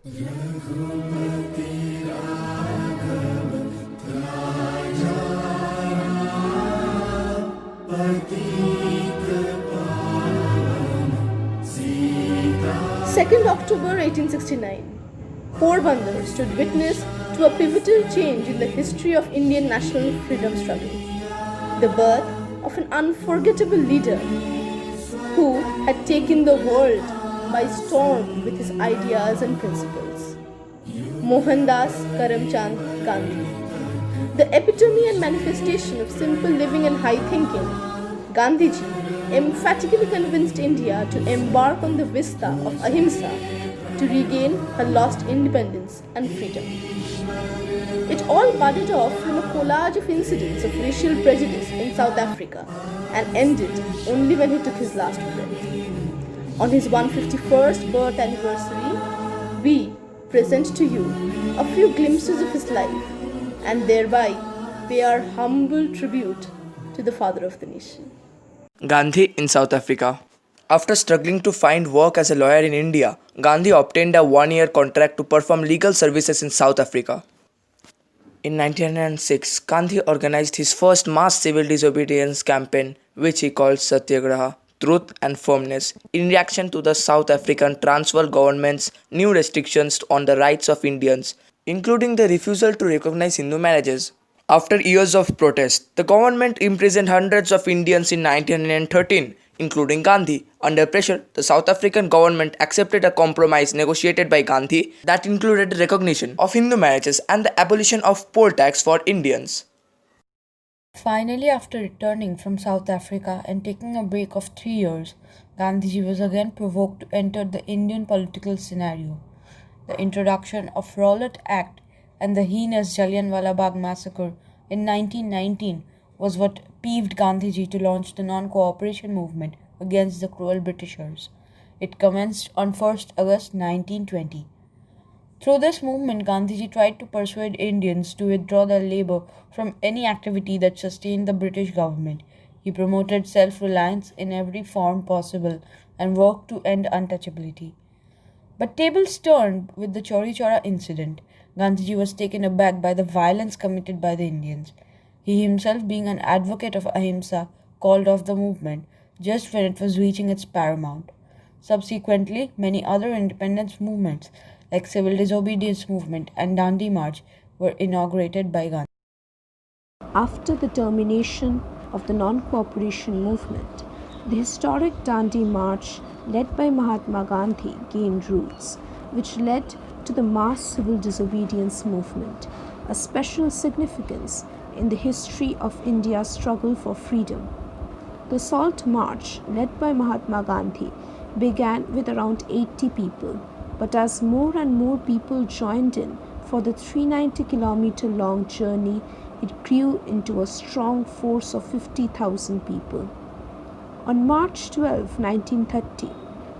2nd October 1869. Porbandar stood witness to a pivotal change in the history of Indian national freedom struggle. The birth of an unforgettable leader who had taken the world by storm with his ideas and principles. Mohandas Karamchand Gandhi. The epitome and manifestation of simple living and high thinking, Gandhiji emphatically convinced India to embark on the vista of ahimsa to regain her lost independence and freedom. It all budded off from a collage of incidents of racial prejudice in South Africa and ended only when he took his last breath. On his 151st birth anniversary, we present to you a few glimpses of his life and thereby pay our humble tribute to the father of the nation. Gandhi in South Africa. After struggling to find work as a lawyer in India, Gandhi obtained a one-year contract to perform legal services in South Africa. In 1906, Gandhi organized his first mass civil disobedience campaign, which he called Satyagraha, Truth and Firmness, in reaction to the South African Transvaal government's new restrictions on the rights of Indians, including the refusal to recognize Hindu marriages. After years of protest, the government imprisoned hundreds of Indians in 1913, including Gandhi. Under pressure, the South African government accepted a compromise negotiated by Gandhi that included recognition of Hindu marriages and the abolition of poll tax for Indians. Finally, after returning from South Africa and taking a break of 3 years, Gandhiji was again provoked to enter the Indian political scenario. The introduction of Rowlatt Act and the heinous Jallianwala Bagh massacre in 1919 was what peeved Gandhiji to launch the non-cooperation movement against the cruel Britishers. It commenced on 1st August 1920. Through this movement, Gandhiji tried to persuade Indians to withdraw their labor from any activity that sustained the British government. He promoted self-reliance in every form possible and worked to end untouchability. But tables turned with the Chauri Chaura incident. Gandhiji was taken aback by the violence committed by the Indians. He himself, being an advocate of ahimsa, called off the movement just when it was reaching its paramount. Subsequently, many other independence movements like Civil Disobedience Movement and Dandi March were inaugurated by Gandhi. After the termination of the non-cooperation movement, the historic Dandi March led by Mahatma Gandhi gained roots, which led to the mass civil disobedience movement, a special significance in the history of India's struggle for freedom. The Salt March, led by Mahatma Gandhi, began with around 80 people, but as more and more people joined in for the 390-kilometer long journey, it grew into a strong force of 50,000 people. On March 12, 1930,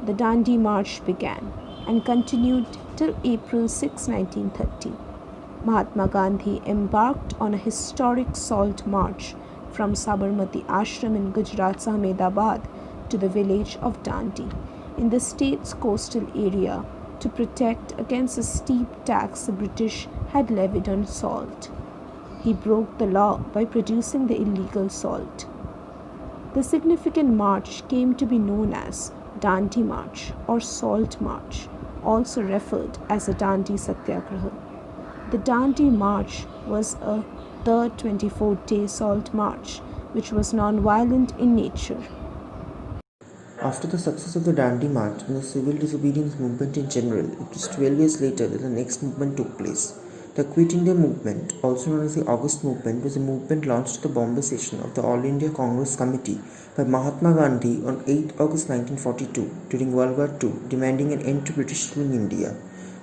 the Dandi March began and continued till April 6, 1930. Mahatma Gandhi embarked on a historic salt march from Sabarmati Ashram in Gujarat's Ahmedabad to the village of Dandi in the state's coastal area to protect against the steep tax the British had levied on salt. He broke the law by producing the illegal salt. The significant march came to be known as Dandi March or Salt March, also referred as the Dandi Satyagraha. The Dandi March was a third 24-day salt march, which was non-violent in nature. After the success of the Dandi March and the civil disobedience movement in general, it was 12 years later that the next movement took place. The Quit India movement, also known as the August movement, was a movement launched at the Bombay session of the All India Congress Committee by Mahatma Gandhi on 8 August 1942 during World War II, demanding an end to British rule in India.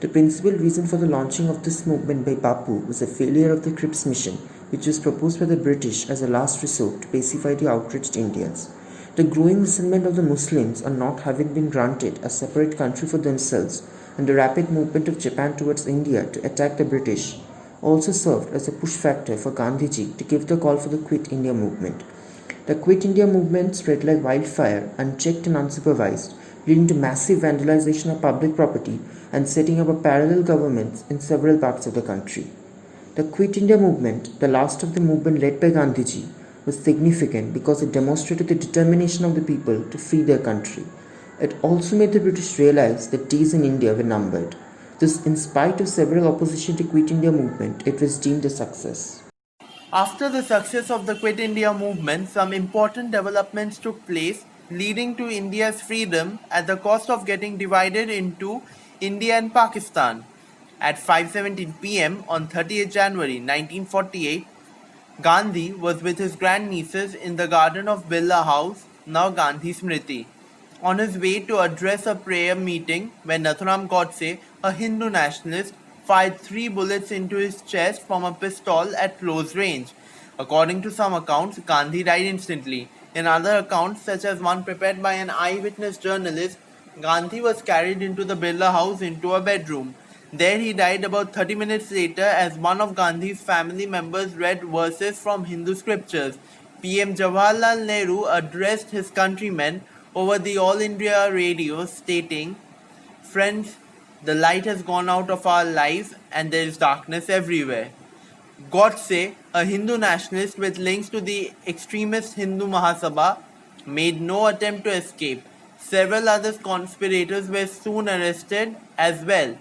The principal reason for the launching of this movement by Bapu was the failure of the Cripps mission, which was proposed by the British as a last resort to pacify the outraged Indians. The growing resentment of the Muslims on not having been granted a separate country for themselves and the rapid movement of Japan towards India to attack the British also served as a push factor for Gandhiji to give the call for the Quit India movement. The Quit India movement spread like wildfire, unchecked and unsupervised, leading to massive vandalization of public property, and setting up a parallel governments in several parts of the country. The Quit India movement, the last of the movement led by Gandhiji, was significant because it demonstrated the determination of the people to free their country. It also made the British realize that days in India were numbered. Thus, in spite of several opposition to Quit India movement, it was deemed a success. After the success of the Quit India movement, some important developments took place, leading to India's freedom at the cost of getting divided into India and Pakistan. At 5:17 p.m. on 30th January 1948, Gandhi was with his grandnieces in the garden of Birla House, now Gandhi Smriti, on his way to address a prayer meeting when Nathuram Godse, a Hindu nationalist, fired 3 bullets into his chest from a pistol at close range. According to some accounts, Gandhi died instantly. In other accounts, such as one prepared by an eyewitness journalist, Gandhi was carried into the Birla House into a bedroom. There he died about 30 minutes later as one of Gandhi's family members read verses from Hindu scriptures. PM Jawaharlal Nehru addressed his countrymen over the All India radio stating, "Friends, the light has gone out of our lives and there is darkness everywhere." Godse, a Hindu nationalist with links to the extremist Hindu Mahasabha, made no attempt to escape. Several other conspirators were soon arrested as well.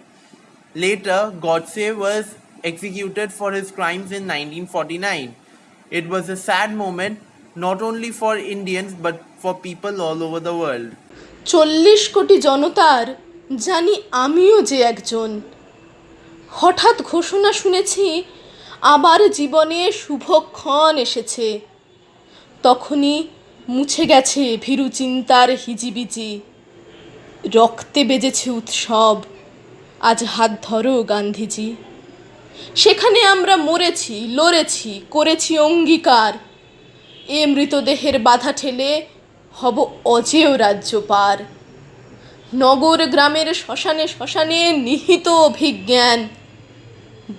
Later, Godse was executed for his crimes in 1949. It was a sad moment not only for Indians but for people all over the world. 40 কোটি জনতার জানি আমিও যে একজন। হঠাৎ ঘোষণা শুনেছি আবার জীবনে শুভক্ষণ এসেছে। তখনই মুছে গেছে ভীরু চিন্তার হিজিবিজি। রক্তে বেজেছে উৎসব, আজ হাত ধরো গান্ধীজি। সেখানে আমরা মরেছি, লড়েছি, করেছি অঙ্গীকার। এ মৃতদেহের বাধা ঠেলে হব অজেয় রাজ্য পার। নগর গ্রামের শ্মশানে শ্মশানে নিহিত অভিজ্ঞান।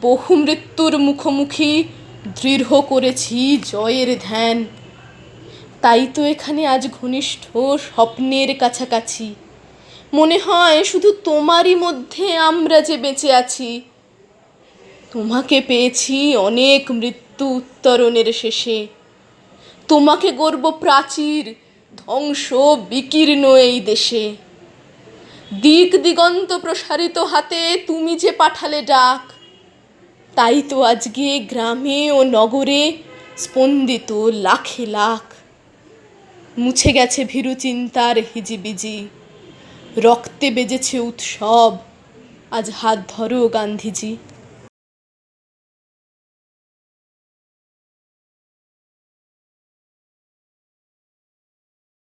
বহু মৃত্যুর মুখোমুখি দৃঢ় করেছি জয়ের ধ্যান। তাই তো এখানে আজ ঘনিষ্ঠ স্বপ্নের কাছাকাছি। মনে হয় শুধু তোমারই মধ্যে আমরা যে বেঁচে আছি। তোমাকে পেয়েছি অনেক মৃত্যু উত্তরণের শেষে। তোমাকে গর্ব প্রাচীর, ধ্বংস বিকীর্ণ এই দেশে। দিক দিগন্ত প্রসারিত হাতে তুমি যে পাঠালে ডাক, তাই তো আজকে গ্রামে ও নগরে স্পন্দিত লাখে লাখ। মুছে গেছে ভীরু চিন্তার হিজিবিজি। রক্তে বেজেছে উৎসব, আজ হাত ধরো গান্ধীজি।